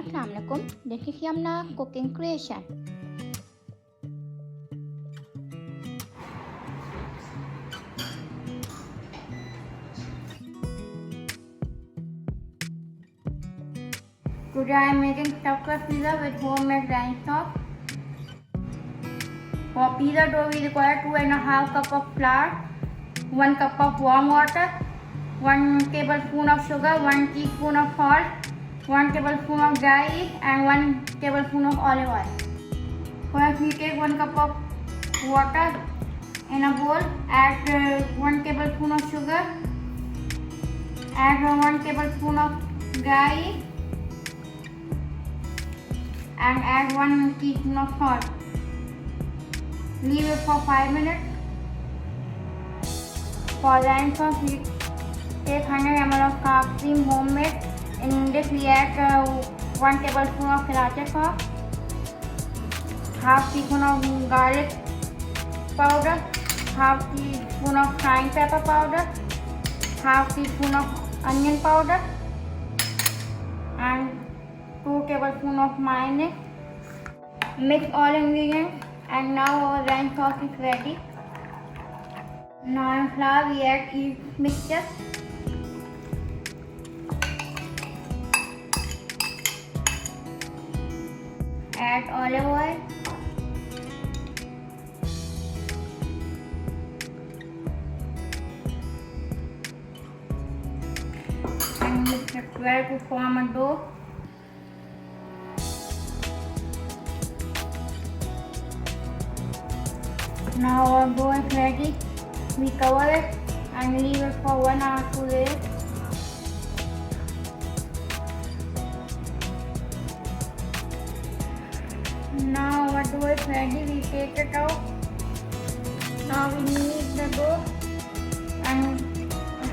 Assalamu alaikum. This is Yumna cooking creation. Today I am making stuffed crust pizza with homemade ranch sauce. For pizza dough we require 2.5 cup of flour, 1 cup of warm water, 1 tablespoon of sugar, 1 teaspoon of salt, 1 tablespoon of dry yeast and 1 tablespoon of olive oil. First we take 1 cup of water in a bowl, add 1 tablespoon of sugar, add 1 tablespoon of dry yeast and add 1 teaspoon of salt. Leave it for 5 minutes. For ranch sauce we take 100 ml of sour cream homemade. In this we add 1 tablespoon of Siracha sauce, half teaspoon of garlic powder, half teaspoon of cayenne pepper powder, half teaspoon of onion powder and 2 tablespoons of mayonnaise. Mix all ingredients and now our ranch sauce is ready. Now in flour we add yeast mixture. Add olive oil. And mix it well to form a dough. Now our dough is ready. We cover it and leave it for 1 hour to rest. Now our dough is ready. We take it out. Now we knead the dough and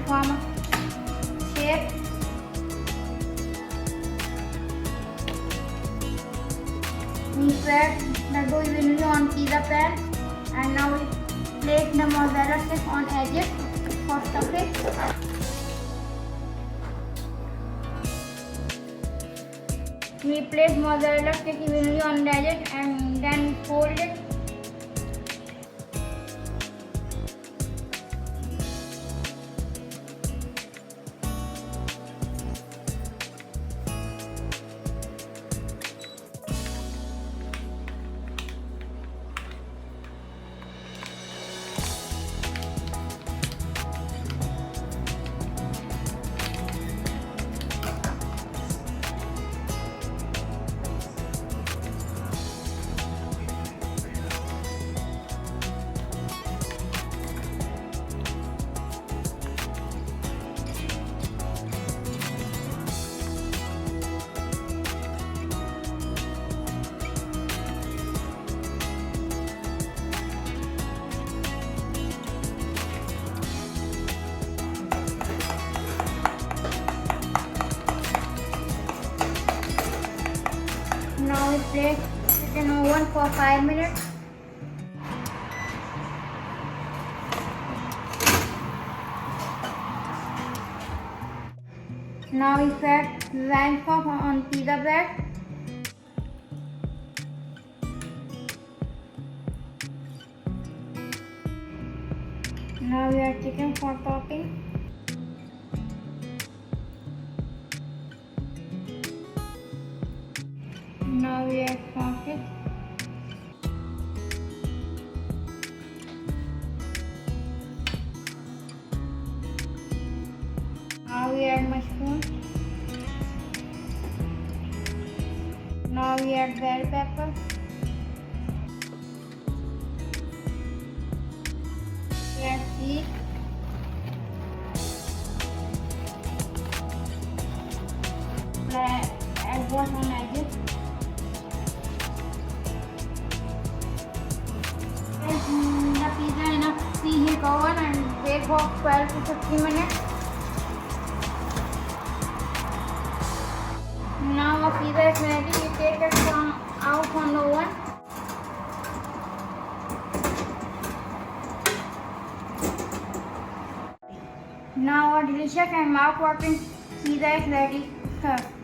form a shape. We spread the dough evenly on pizza pan. And now we place the mozzarella sticks on edges for stuffing. We place mozzarella sticks evenly on the edges and then fold it. Now we place it in oven for 5 minutes. Now we spread ranch sauce on pizza bread. Now we add chicken for topping. Now we add sausage. Now we add mushrooms. Now we add bell pepper. We add cheese. Add water on edges. The pizza in a preheat oven and bake for 12 to 15 minutes. Now our pizza is ready. We take it out from the oven. Now our delicious and mouth-watering pizza is ready to serve.